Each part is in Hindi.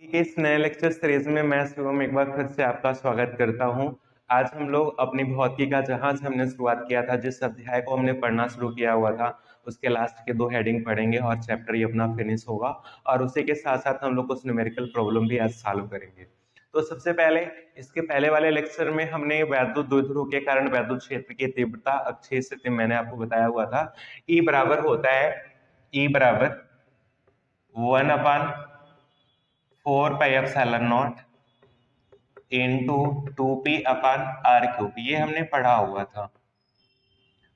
ठीक है, इस नए लेक्चर सीरीज में मैं शिवम एक बार फिर से आपका स्वागत करता हूं। आज हम लोग अपनी भौतिकी का जहां से हमने शुरुआत किया था, जिस अध्याय को हमने पढ़ना शुरू किया हुआ था, उसके लास्ट के 2 हेडिंग पढ़ेंगे और चैप्टर ये अपना फिनिश होगा। और उसी के साथ साथ हम लोग कुछ न्यूमेरिकल प्रॉब्लम भी आज सॉल्व करेंगे। तो सबसे पहले इसके पहले वाले लेक्चर में हमने वैद्युत द्विध्रुव के कारण वैद्युत क्षेत्र की तीव्रता अक्षीय स्थिति मैंने आपको बताया हुआ था। ई बराबर होता है, ई बराबर 1/4πε0 इंटू 2p/r³। ये हमने पढ़ा हुआ था।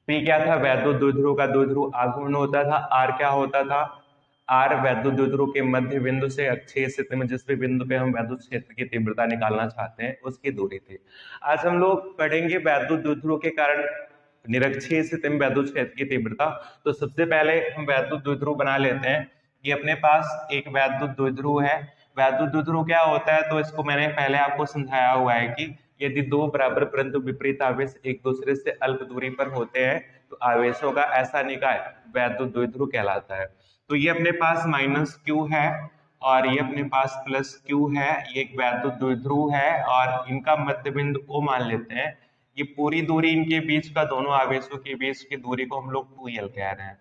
p क्या था? वैद्युत द्विध्रुव का द्विध्रुव आघूर्ण होता था। r क्या होता था? r वैद्युत द्विध्रुव के मध्य बिंदु से अक्षीय स्थिति में जिस भी बिंदु पे हम वैद्युत क्षेत्र की तीव्रता निकालना चाहते हैं उसकी दूरी थी। आज हम लोग पढ़ेंगे वैद्युत द्विध्रुव के कारण निरक्षीय स्थिति में वैद्युत क्षेत्र की तीव्रता। तो सबसे पहले हम वैद्युत द्विध्रुव बना लेते हैं। ये अपने पास एक वैद्युत द्विध्रुव है। वैद्युत द्विध्रुव क्या होता है? तो इसको मैंने पहले आपको समझाया हुआ है कि यदि दो बराबर परंतु विपरीत आवेश एक दूसरे से अल्प दूरी पर होते हैं तो आवेशों का ऐसा निकाय वैद्युत द्विध्रुव कहलाता है। तो ये अपने पास -q है और ये अपने पास +q है। ये एक वैद्युत द्विध्रुव है और इनका मध्य बिंदु O मान लेते हैं। ये पूरी दूरी इनके बीच का, दोनों आवेशों के बीच की दूरी को हम लोग 2l कह रहे हैं।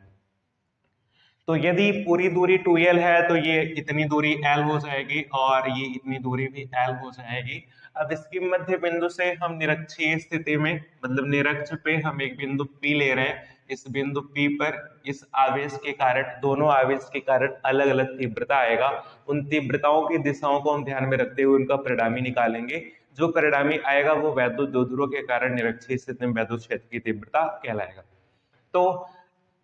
तो यदि पूरी दूरी 2l है तो ये इतनी दूरी l हो जाएगी और ये इतनी दूरी भी l हो जाएगी। अब इसके मध्य बिंदु से हम निरक्षीय स्थिति में, मतलब निरक्ष पे हम एक बिंदु P ले रहे हैं। इस बिंदु P पर इस आवेश के कारण, दोनों आवेश के कारण अलग अलग तीव्रता आएगा। उन तीव्रताओं की दिशाओं को हम ध्यान में रखते हुए उनका परिणामी निकालेंगे। जो परिणामी आएगा वो वैद्युत द्विध्रुव के कारण निरक्षीय स्थिति में वैद्युत क्षेत्र की तीव्रता कहलाएगा। तो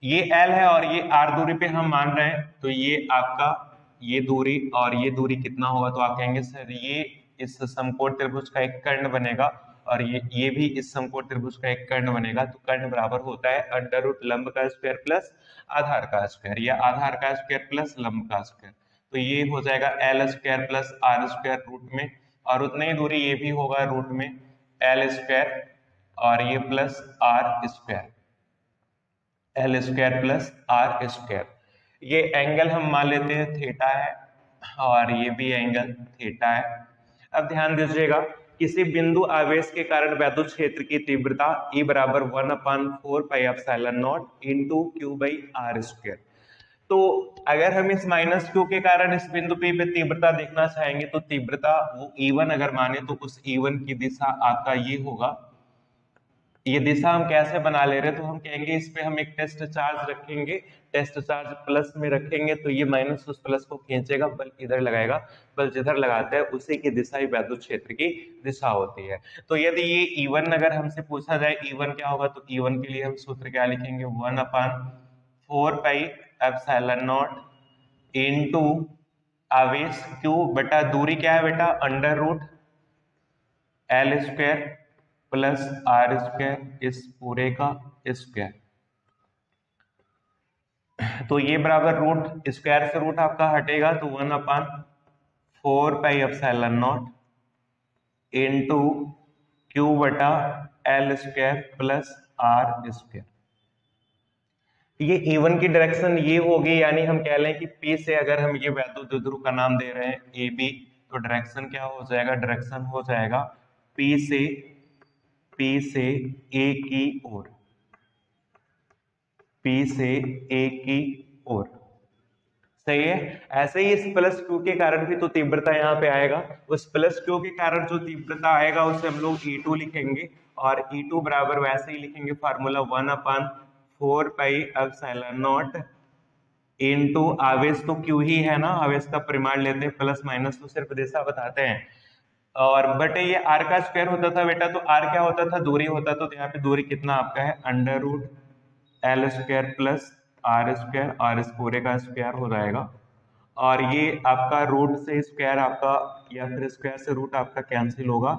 ये L है और ये R दूरी पे हम मान रहे हैं। तो ये आपका ये दूरी और ये दूरी कितना होगा? तो आप कहेंगे सर ये इस समकोण त्रिभुज का एक कर्ण बनेगा और ये भी इस समकोण त्रिभुज का एक कर्ण बनेगा। तो कर्ण बराबर होता है √ लंब का स्क्वायर प्लस आधार का स्क्वायर, या आधार का स्क्वायर प्लस लंब का स्क्वायर। तो ये हो जाएगा L² प्लस R² रूट में, और उतनी ही दूरी ये भी होगा रूट में L² और ये plus R², L² plus R²। ये एंगल हम मान लेते हैं थीटा है और ये भी एंगल थीटा है। अब ध्यान दीजिएगा, किसी बिंदु आवेश के कारण वैद्युत क्षेत्र की तीव्रता E बराबर 1/4πε0 इंटू q/r²। तो अगर हम इस -q के कारण इस बिंदु P पे तीव्रता देखना चाहेंगे तो तीव्रता वो E1 अगर माने तो उस E1 की दिशा आपका ये होगा। ये दिशा हम कैसे बना ले रहे हैं? तो हम कहेंगे इस पे हम एक टेस्ट चार्ज रखेंगे। टेस्ट चार्ज प्लस में रखेंगे तो ये माइनस उस प्लस को खींचेगा, बल इधर लगाएगा। बल जिधर लगाते हैं उसी की दिशा ही वैद्युत क्षेत्र की दिशा होती है। तो यदि ये E1 अगर हमसे पूछा जाए E1 क्या होगा, तो E1 के लिए हम सूत्र क्या लिखेंगे? 1/4πε0 इंटू आवेश q बटा दूरी क्या है बेटा? √L² प्लस R² इस पूरे का स्क्वायर। तो ये बराबर रूट स्क्वायर से रूट आपका हटेगा तो 1/4πε0 इंटू q/L² प्लस R²। ये E1 की डायरेक्शन ये होगी, यानी हम कह लें कि P से अगर हम ये वैद्युत द्विध्रुव का नाम दे रहे हैं AB, तो डायरेक्शन क्या हो जाएगा? डायरेक्शन हो जाएगा P से A की ओर, P से A की ओर। सही है। ऐसे ही इस +q के कारण भी तो तीव्रता यहाँ पे आएगा। उस +q के कारण जो तीव्रता आएगा उसे हम लोग E2 लिखेंगे, और E2 बराबर वैसे ही लिखेंगे फार्मूला 1/4πε0 इंटू आवेश तो q ही है ना, आवेश का परिमाण लेते हैं, प्लस माइनस तो सिर्फ दिशा बताते हैं। और बटे ये r का स्क्वायर होता था बेटा, तो r क्या होता था? दूरी होता था। तो यहाँ पे दूरी कितना आपका है? √L² प्लस R², और इस पूरे का स्क्वायर हो जाएगा। और ये आपका रूट से स्क्वायर आपका, या फिर स्क्वायर से रूट आपका कैंसिल होगा।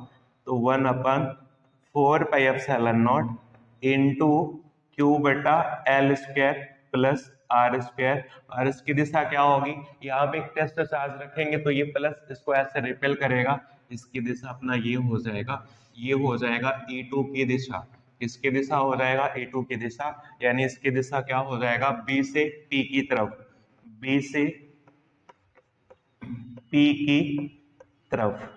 तो 1/4πε0 इंटू q/L² प्लस R²। और इसकी दिशा क्या होगी? यहाँ पे एक टेस्ट चार्ज रखेंगे तो ये प्लस स्क्वायर से रिपेल करेगा। इसकी दिशा अपना ये हो जाएगा, ये हो जाएगा E2 की दिशा। इसकी दिशा हो जाएगा E2 की दिशा, यानी इसकी दिशा क्या हो जाएगा? B से P की तरफ, B से P की तरफ।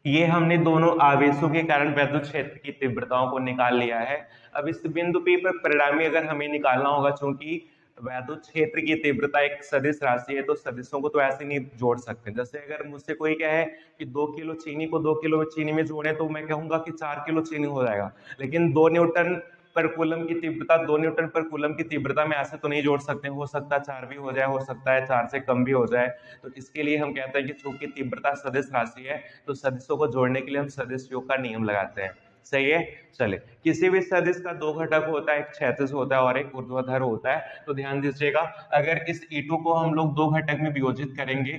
ये हमने दोनों आवेशों के कारण वैद्युत क्षेत्र की तीव्रताओं को निकाल लिया है। अब इस बिंदु P पर परिणामी अगर हमें निकालना होगा, चूंकि वैद्युत क्षेत्र की तीव्रता एक सदिश राशि है, तो सदिशों को तो ऐसे नहीं जोड़ सकते। जैसे अगर मुझसे कोई कहे कि 2 किलो चीनी को 2 किलो चीनी में जोड़े, तो मैं कहूंगा कि 4 किलो चीनी हो जाएगा। लेकिन 2 न्यूटन पर कूलम की तीव्रता 2 न्यूटन पर कूलम की तीव्रता में ऐसे तो नहीं जोड़ सकते। हो सकता है 4 भी हो जाए, हो सकता है 4 से कम भी हो जाए। तो इसके लिए हम कहते हैं कि चूंकि तीव्रता सदिश राशि है, तो सदिशों को जोड़ने के लिए हम सदिश योग का नियम लगाते हैं। सही है। चले, किसी भी सदिश का 2 घटक होता है, एक क्षैतिज होता है और एक ऊर्ध्वाधर होता है। तो ध्यान दीजिएगा, अगर इस E2 को हम लोग 2 घटक में वियोजित करेंगे,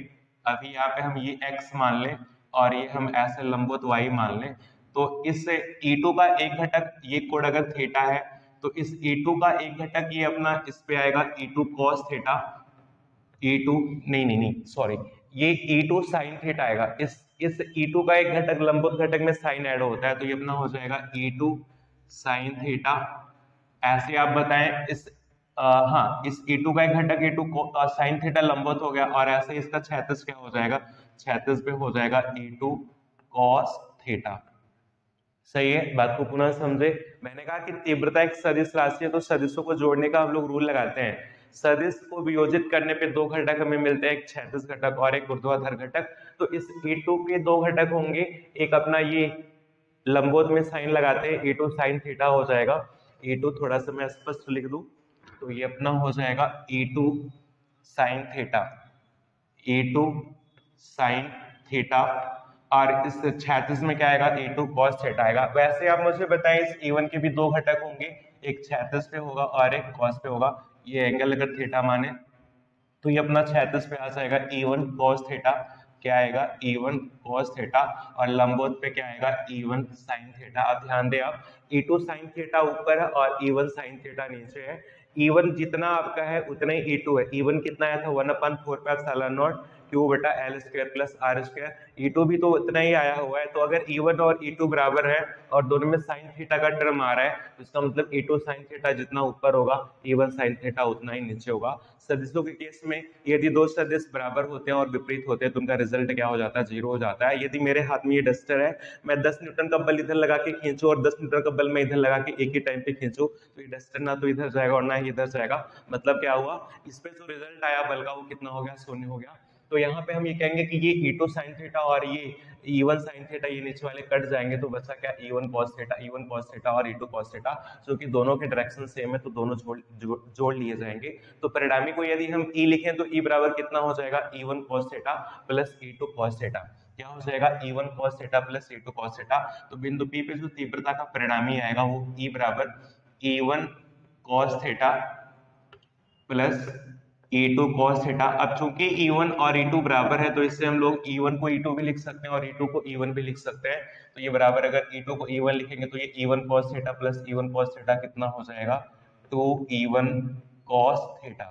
अभी यहाँ पे हम ये x मान लें और ये हम ऐसे लंबवत y मान लें, तो इस E2 का एक घटक, ये कोण अगर थीटा है, तो इस E2 का एक घटक ये अपना इस पे आएगा E2 cos थीटा, E2 नहीं सॉरी, ये E2 sin थीटा आएगा। इस E2 का एक घटक लंबवत घटक में sin ऐड होता है, तो ये अपना हो जाएगा E2 sin थीटा। ऐसे आप बताएं इस हाँ, इस E2 का एक घटक E2 sin थीटा लंबवत हो गया, और ऐसे इसका क्षैतिज क्या हो जाएगा, क्षैतिज पे हो जाएगा E2 cos थीटा। सही है। बात को पुनः समझे, मैंने कहा कि तीव्रता एक सदिश राशि है, तो सदिशों को जोड़ने का हम लोग रूल लगाते हैं। सदिश को वियोजित करने पे 2 घटक हमें मिलते हैं, एक क्षैतिज घटक और एक ऊर्ध्वाधर घटक। तो इस E2 के 2 घटक होंगे, एक अपना ये लंबवत में साइन लगाते हैं, E2 sin थीटा हो जाएगा। E2 थोड़ा सा मैं स्पष्ट लिख दूं, तो ये अपना हो जाएगा E2 sin theta, E2 sin theta, और इस क्षैतिज में क्या आएगा, E2 cos थीटा आएगा। वैसे आप मुझे बताएं, इस E1 के भी 2 घटक होंगे, एक क्षैतिज पे होगा और एक cos पे होगा। ये एंगल अगर थीटा माने, तो ये अपना क्षैतिज पे आ जाएगा E1 cos थीटा, क्या आएगा E1 cos थीटा, और लंबवत पे क्या आएगा E1 sin थीटा। अब ध्यान दें आप, E2 sin थीटा ऊपर है और E1 sin थीटा नीचे है। E1 जितना आपका है उतना ही E2 है। E1 कितना आया था, 1/4π0 क्यू बटा L square plus R square. E2 भी तो उतना ही आया हुआ है। तो अगर E1 और E2 बराबर है और दोनों में sin थीटा का टर्म आ रहा है, तो इसका मतलब E2 sin थीटा जितना ऊपर होगा, E1 sin थीटा उतना ही नीचे होगा। सदिशों के केस में यदि 2 सदिश बराबर होते हैं और विपरीत होते हैं, तो उनका रिजल्ट क्या हो जाता है, 0 हो जाता है। यदि मेरे हाथ में ये डस्टर है, मैं 10 न्यूटन का बल इधर लगा के खींचूं और 10 न्यूटन का बल मैं इधर लगा के एक ही टाइम पे खींचूं, तो ये डस्टर ना तो इधर जाएगा और ना ही इधर जाएगा। मतलब क्या हुआ, इस पे जो रिजल्ट आया बल का, वो कितना हो गया, 0 हो गया। तो यहाँ पे हम ये कहेंगे कि ये E2 sin थीटा और ये E1 sin थीटा, ये नीचे वाले कट जाएंगे, तो बचा क्या, E1 cos theta, E1 cos theta और E2 cos थीटा, जो कि दोनों के डायरेक्शन सेम है, तो दोनों जोड़ लिए जाएंगे। तो परिणामी को यदि हम E लिखें, तो E बराबर कितना हो जाएगा, E1 cos theta plus E2 cos theta. क्या हो जाएगा, E1 cos theta plus E2 cos theta. तो बिंदु P पे जो तीव्रता का परिणामी आएगा, वो E बराबर E1 cos theta plus E2 cos theta. अब चूंकि E1 और E2 बराबर है, तो इससे हम लोग E1 को E2 भी लिख सकते हैं और E2 को E1 भी लिख सकते हैं। तो ये बराबर, अगर E2 को E1 लिखेंगे, तो ये E1 cos theta plus E1 cos theta कितना हो जाएगा, 2E1 cos थीटा।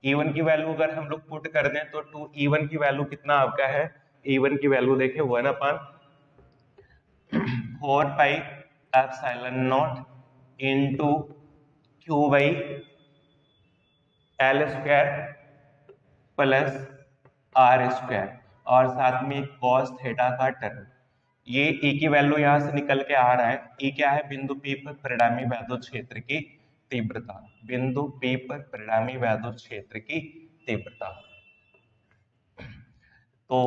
E1 की वैल्यू अगर हम लोग पुट कर दें, तो 2E1 की वैल्यू कितना आपका है, E1 की वैल्यू देखें 1/4πε0 into Q by L square plus R square, और साथ में cos थीटा का टर्म। ये E की वैल्यू यहां से निकल के आ रहा है। E क्या है, बिंदु P पर परिणामी वैद्युत क्षेत्र की तीव्रता, बिंदु P पर परिणामी वैद्युत क्षेत्र की तीव्रता। तो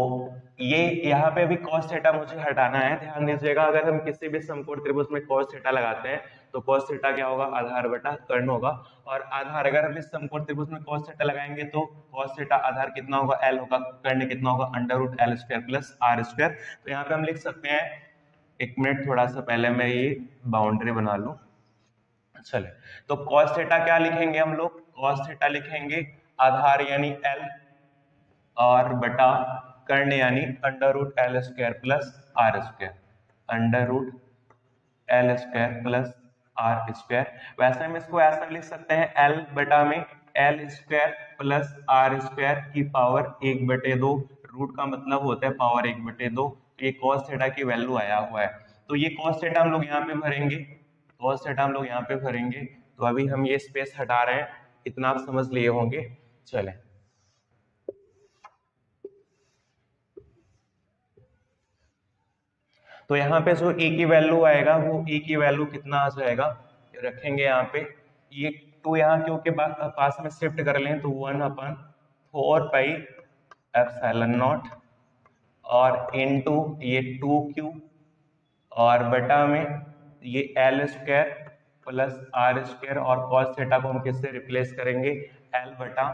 ये यहाँ पे अभी cos थीटा मुझे हटाना है, ध्यान दीजिएगा। अगर हम किसी भी समकोण त्रिभुज में cos थीटा लगाते हैं, तो cos थीटा क्या होगा, आधार बटा कर्ण होगा। और आधार अगर हम इस समकोण त्रिभुज में cos थीटा लगाएंगे, तो cos थीटा आधार कितना होगा, L होगा, कर्ण कितना होगा, √L square plus R square. तो यहाँ पे हम लिख सकते हैं, एक मिनट थोड़ा सा पहले मैं ये बाउंड्री बना लूं। चले, तो cos थीटा क्या लिखेंगे हम लोग, cos थीटा लिखेंगे आधार यानी L और बटा कर्ण यानी √L square plus R square, √L square plus R square. वैसे हम इसको ऐसा लिख सकते हैं, L बटा में L square plus R square की पावर 1/2, रूट का मतलब होता है पावर 1/2। ये cos थीटा की वैल्यू आया हुआ है। तो ये cos थीटा हम लोग यहाँ पे भरेंगे, cos थीटा हम लोग यहाँ पे भरेंगे। तो अभी हम ये स्पेस हटा रहे हैं, इतना आप समझ लिए होंगे। चले, तो यहाँ पे जो ए की वैल्यू आएगा वो ए की वैल्यू कितना आ जाएगा, रखेंगे यहाँ पे ये 2 यहाँ क्योंकि पास में शिफ्ट कर लें तो 1/4 पाई एप्सिलॉन नॉट और इनटू ये 2q और बटा में ये L square plus R square और कॉस थीटा को हम किससे रिप्लेस करेंगे, एल बटा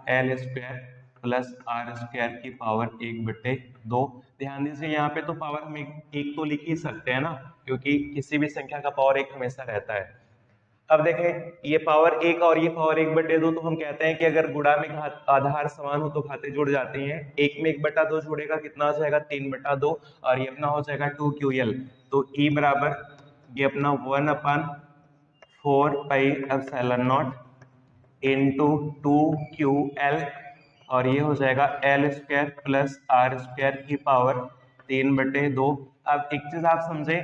L square plus R square की पावर 1/2। ध्यान दीजिए यहाँ पे तो पावर हम एक तो लिख ही सकते हैं ना, क्योंकि किसी भी संख्या का पावर 1 हमेशा रहता है। अब देखें ये पावर 1 और ये पावर 1/2, तो हम कहते हैं कि अगर गुणा में आधार समान हो तो घातें जुड़ जाती हैं। 1 में 1/2 जुड़ेगा कितना हो जाएगा 3/2 और ये अपना हो जाएगा 2ql। तो e बराबर ये अपना 1/4 pi epsilon naught into 2ql और ये हो जाएगा L square plus R square की पावर 3/2। अब एक चीज आप समझे,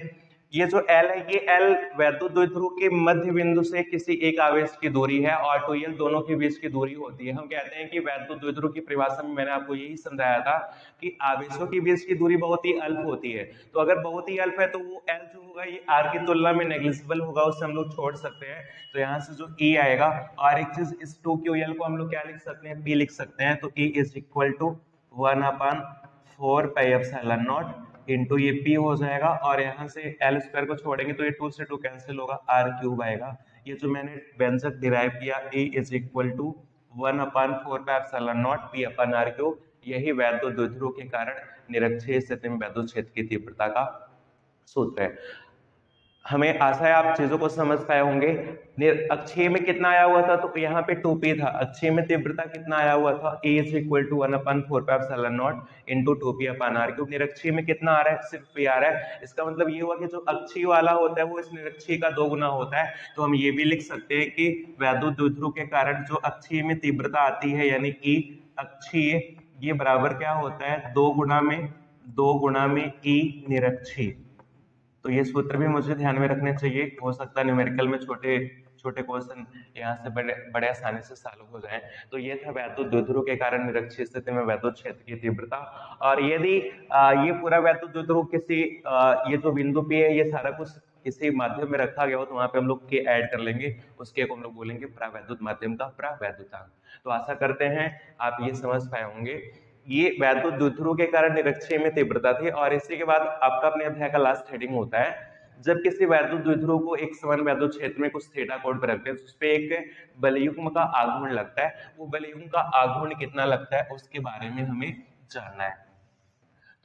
ये जो L है ये L वैद्युत द्विध्रुव के मध्य बिंदु से किसी एक आवेश की दूरी है और 2l दोनों के बीच की दूरी होती है। हम कहते हैं कि वैद्युत द्विध्रुव की परिभाषा में मैंने आपको यही समझाया था कि आवेशों के बीच की दूरी बहुत ही अल्प होती है। तो अगर बहुत ही अल्प है तो वो L जो होगा ये R की तुलना में नेग्लिजिबल होगा, उससे हम लोग छोड़ सकते हैं। तो यहाँ से जो E आएगा, और एक चीज इस 2ql को हम लोग क्या लिख सकते हैं, P लिख सकते हैं। तो E is equal to 1/4 pi epsilon naught into ये P हो जाएगा और यहाँ से एल स्क्वायर को छोड़ेंगे तो ये 2 से 2 कैंसिल होगा, r³ आएगा। ये जो मैंने व्यंजक डिराइव किया A is equal to 1/4 pi epsilon naught P/r³, यही वैद्युत द्विध्रुव के कारण निरक्षीय स्थिति में वैद्युत क्षेत्र की तीव्रता का सूत्र है। हमें आशा है आप चीजों को समझ पाए होंगे। अक्षीय में कितना आया हुआ था, तो यहाँ पे 2p था। अक्षीय में तीव्रता कितना आया हुआ था, A is equal to 1/4 pi epsilon naught into 2p/r³। निरक्षीय में कितना आ रहा है, सिर्फ p आ रहा है। इसका मतलब ये हुआ कि जो अक्षीय वाला होता है वो इस निरक्षीय का 2 गुना होता है। तो हम ये भी लिख सकते हैं कि वैद्युत द्विध्रुव के कारण जो अक्षीय में तीव्रता आती है यानी कि अक्षीय, ये बराबर क्या होता है 2 गुना में E निरक्षीय। तो ये सूत्र भी मुझे ध्यान में रखने चाहिए, हो सकता है न्यूमेरिकल में छोटे छोटे क्वेश्चन यहाँ से बड़े आसानी से सॉल्व हो जाएं। तो ये था वैद्युत द्विध्रुव के कारण निरक्षीय स्थिति में वैद्युत क्षेत्र की तीव्रता। और यदि ये पूरा वैद्युत द्विध्रुव किसी ये जो बिंदु पे है ये सारा कुछ किसी माध्यम में रखा गया हो तो वहां पे हम लोग के ऐड कर लेंगे, उसके को हम लोग बोलेंगे परावैद्युत माध्यम का परावैद्युतांक। तो आशा करते हैं आप ये समझ पाए होंगे। ये वैद्युत द्विध्रुव के कारण निरक्षीय में तीव्रता थी। और इसी के बाद आपका अपने अध्याय का लास्ट हेडिंग होता है, जब किसी वैद्युत द्विध्रुव को एक समान वैद्युत क्षेत्र में कुछ थीटा कोण पर रखते हैं तो उस पे एक बलयुग्म का आघूर्ण लगता है। वो बलयुग्म का आघूर्ण कितना लगता है उसके बारे में हमें जानना है।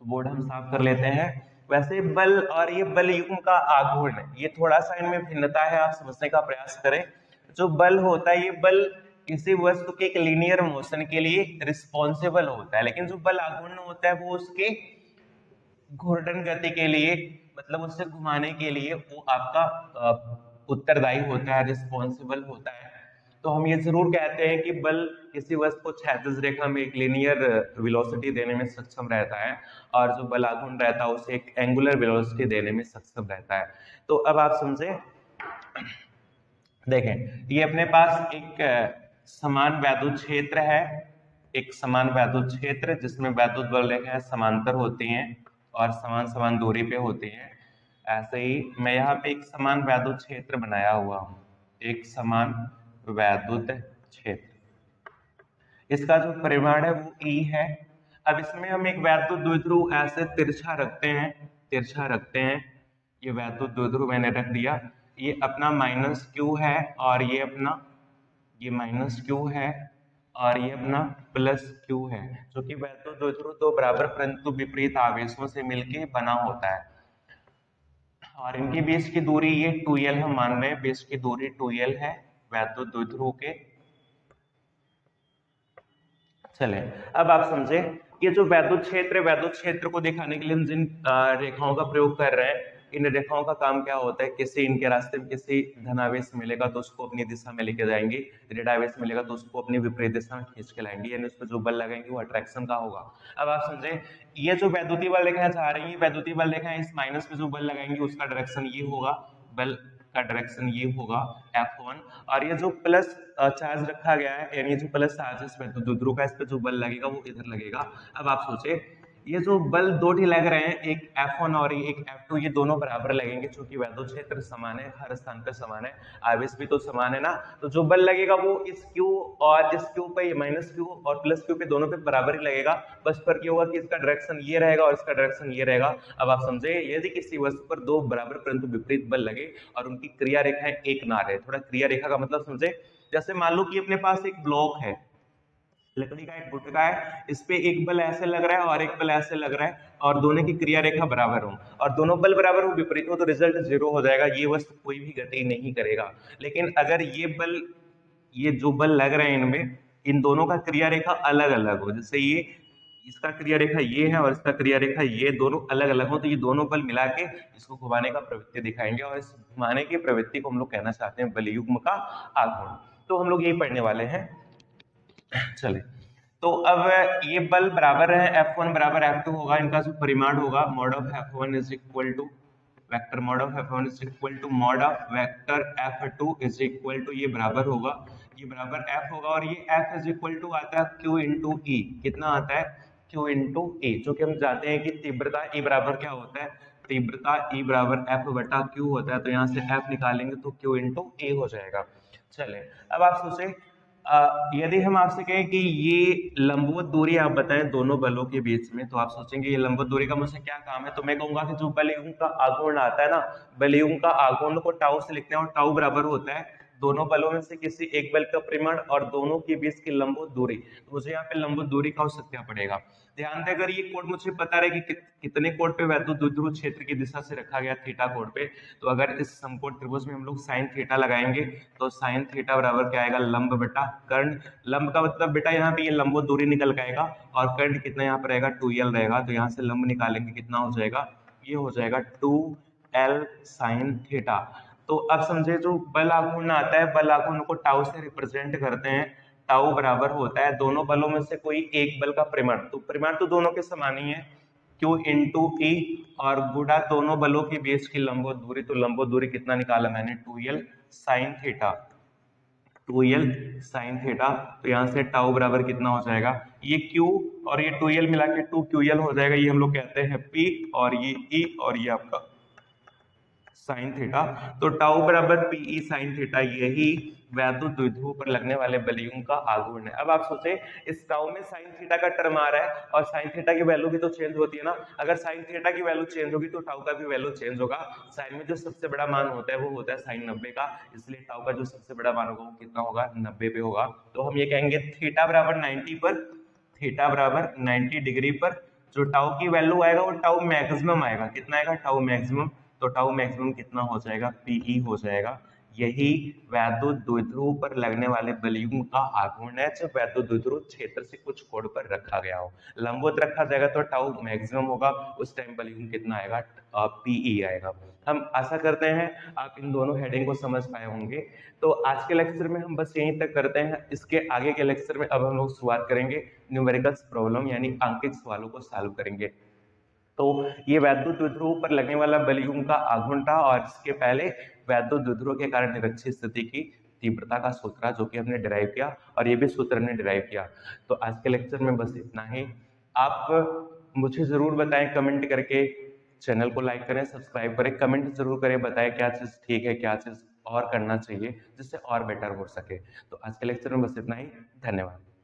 तो बोर्ड हम साफ कर लेते हैं। वैसे बल और ये बलयुग्म का आघूर्ण, ये थोड़ा सा इनमें भिन्नता है, आप समझने का प्रयास करें। जो बल होता है ये बल किसी वस्तु के एक लीनियर मोशन के लिए रिस्पॉन्सिबल होता है, लेकिन जो बल आघूर्ण होता है वो उसके घूर्णन गति के लिए, मतलब उससे घुमाने के लिए वो आपका उत्तरदायी होता है, रिस्पॉन्सिबल होता है। तो हम ये जरूर कहते हैं कि बल किसी वस्तु को क्षैतिज रेखा में एक लीनियर वेलोसिटी देने में सक्षम रहता है और जो बल आघूर्ण रहता है उसे एक एंगुलर वेलोसिटी देने में सक्षम रहता है। तो अब आप समझे, देखें ये अपने पास एक समान वैद्युत क्षेत्र है, एक समान वैद्युत क्षेत्र जिसमें वैद्युत बल रेखाएं समांतर होती हैं और समान समान दूरी पे होती हैं। ऐसे ही मैं यहाँ पे एक समान वैद्युत क्षेत्र बनाया हुआ हूँ, एक समान वैद्युत क्षेत्र, इसका जो परिमाण है वो E है। अब इसमें हम एक वैद्युत द्विध्रुव ऐसे तिरछा रखते हैं, ये वैद्युत द्विध्रुव मैंने रख दिया, ये अपना -q है और ये अपना ये -q है और ये अपना +q है, जो कि वैद्युत द्विध्रुव दो बराबर परंतु विपरीत आवेशों से मिलके बना होता है। और इनके बीच की दूरी ये 2l हम मान रहे हैं, बीच की दूरी 2l है वैद्युत द्विध्रुव के। चले अब आप समझे, ये जो वैद्युत क्षेत्र को दिखाने के लिए हम जिन रेखाओं का प्रयोग कर रहे हैं, इन रेखाओं का काम क्या होता है, किसी इनके रास्ते में किसी धनावेश मिलेगा तो उसको अपनी दिशा में लेके जाएंगे, ऋणावेश मिलेगा तो उसको अपनी विपरीत दिशा में खींच के लाएंगे, यानी उस पर जो बल लगाएंगे वो अट्रैक्शन का होगा। अब आप समझे, ये जो वैद्युतीय बल रेखाएं जा रही है, वैद्युतीय बल रेखाएं इस माइनस पे जो बल लगाएंगे उसका डायरेक्शन ये होगा, बल का डायरेक्शन ये होगा F1, और ये जो प्लस चार्ज रखा गया है यानी जो प्लस चार्ज है वैद्युत द्विध्रुव का, इस पे जो बल लगेगा वो इधर लगेगा। अब आप सोचे ये जो बल दो ही लग रहे हैं, एक F1 और एक F2, ये दोनों बराबर लगेंगे क्योंकि वैद्युत क्षेत्र समान है, हर स्थान पे समान है, आवेश भी तो समान है ना। तो जो बल लगेगा वो इस Q और इस Q पे, माइनस Q और प्लस Q पे, दोनों पे बराबर ही लगेगा। बस फर्क ये होगा कि इसका डायरेक्शन ये रहेगा और इसका डायरेक्शन ये रहेगा। अब आप समझे, यदि किसी वस्तु पर दो बराबर परंतु विपरीत बल लगे और उनकी क्रिया रेखाएं एक ना रहे, थोड़ा क्रिया रेखा का मतलब समझे, जैसे मान लो कि अपने पास एक ब्लॉक है, लकड़ी का एक गुटका है, इस पे एक बल ऐसे लग रहा है और एक बल ऐसे लग रहा है और दोनों की क्रिया रेखा बराबर हो और दोनों बल बराबर हो, विपरीत हो, तो रिजल्ट जीरो हो जाएगा, ये वस्तु कोई भी गति नहीं करेगा। लेकिन अगर ये जो बल लग रहे हैं इनमें, इन दोनों का क्रिया रेखा अलग अलग हो, जैसे ये इसका क्रिया रेखा ये है और इसका क्रिया रेखा ये, दोनों अलग अलग हो, तो ये दोनों बल मिला के इसको घुमाने का प्रवृत्ति दिखाएंगे और इस घुमाने की प्रवृत्ति को हम लोग कहना चाहते हैं बलयुग्म का आघूर्ण। तो हम लोग यही पढ़ने वाले हैं। चले, तो अब ये बल बराबर है, F1 बराबर F2 होगा, इनका जो परिमाण होगा mod of F1 is equal to vector mod of F1 is equal to mod of vector F2 is equal to, ये बराबर होगा, ये बराबर F होगा और ये F इज इक्वल टू आता है Q इंटू E। कितना आता है? Q इंटू E, जो कि हम जानते हैं कि तीव्रता E बराबर क्या होता है, तीव्रता E बराबर F बटा Q होता है, तो यहाँ से F निकालेंगे तो Q इंटू E हो जाएगा। चले, अब आप सोचें, यदि हम आपसे कहें कि ये लंबवत दूरी आप बताएं दोनों बलों के बीच में, तो आप सोचेंगे ये लंबवत दूरी का मुझसे क्या काम है, तो मैं कहूंगा कि जो बलयुग्म का आघूर्ण आता है ना, बलयुग्म का आघूर्ण को टाउ से लिखते हैं और टाउ बराबर होता है दोनों बलों में से किसी एक बल का परिमाण और दोनों के बीच की लंबवत दूरी। तो मुझे यहाँ पे लंबवत दूरी का औसत क्या पड़ेगा, ध्यान दें, अगर ये कोण मुझे पता रहे कि कितने कोण पे वैद्युत द्विध्रुव क्षेत्र की दिशा से रखा गया, थीटा कोण पे, तो अगर इस समकोण त्रिभुज में हम लोग साइन थीटा लगाएंगे तो साइन थीटा बराबर क्या आएगा, लंब बटा कर्ण। लंब का मतलब बेटा यहाँ पे ये लंबवत दूरी निकल के आएगा और कर्ण कितना यहाँ पर रहेगा, 2l रहेगा, तो यहाँ से लंब निकालेंगे कितना हो जाएगा, ये हो जाएगा 2l साइन थीटा। तो अब समझे, जो बल आघूर्ण आता है, बल आघूर्ण को टाउ से रिप्रेजेंट करते हैं, टाउ बराबर होता है दोनों बलों में से कोई एक बल का परिमाण, तो परिमाण तो दोनों के समान ही है, Q इंटू E, और गुणा दोनों बलों के बीच की लंबवत दूरी, तो लंबवत दूरी कितना निकाला मैंने, 2l sine theta, 2l sine theta. तो यहाँ से टाउ बराबर कितना हो जाएगा, ये Q और ये 2l मिला के 2ql हो जाएगा, ये हम लोग कहते हैं P, और ये E और ये आपका साइन थीटा। तो टाउ बराबर पीई साइन थीटा, यही वैद्युत द्विध्रुव पर लगने वाले बलयुग्म का आघूर्ण है। अब आप सोचे, इस टाउ में साइन थीटा का टर्म आ रहा है और साइन थीटा की वैल्यू भी तो चेंज होती है ना, अगर साइन थीटा की वैल्यू चेंज होगी तो टाउ का भी वैल्यू चेंज होगा। साइन में जो सबसे बड़ा मान होता है वो होता है साइन 90 का, इसलिए टाउ का जो सबसे बड़ा मान होगा वो कितना होगा, 90 पे होगा। तो हम ये कहेंगे थीटा बराबर 90 पर, थीटा बराबर 90 डिग्री पर जो टाउ की वैल्यू आएगा वो टाउ मैक्सिमम आएगा, कितना आएगा, टाउ मैक्सिमम। तो टाउ मैक्सिमम कितना हो जाएगा, पीई हो जाएगा। यही वैद्युत द्विध्रुव पर लगने वाले बलयुग्म का आघूर्ण है, जब वैद्युत द्विध्रुव क्षेत्र से कुछ कोण पर रखा गया हो, लंबवत रखा जाएगा तो टाउ मैक्सिमम होगा, उस टाइम बलयुग्म कितना आएगा, पीई आएगा। हम आशा करते हैं आप इन दोनों हेडिंग को समझ पाए होंगे। तो आज के लेक्चर में हम बस यहीं तक करते हैं, इसके आगे के लेक्चर में अब हम लोग शुरुआत करेंगे न्यूमेरिकल्स प्रॉब्लम, यानी अंकित सवालों को सॉल्व करेंगे। तो ये वैद्युत द्विध्रुव पर लगने वाला बलयुग्म का आघूर्ण था और इसके पहले वैद्युत द्विध्रुव के कारण निरक्षीय स्थिति की तीव्रता का सूत्र, जो कि हमने डिराइव किया, और ये भी सूत्र हमने डिराइव किया। तो आज के लेक्चर में बस इतना ही। आप मुझे जरूर बताएं कमेंट करके, चैनल को लाइक करें, सब्सक्राइब करें, कमेंट जरूर करें, बताएं क्या चीज ठीक है, क्या चीज और करना चाहिए जिससे और बेटर हो सके। तो आज के लेक्चर में बस इतना ही, धन्यवाद।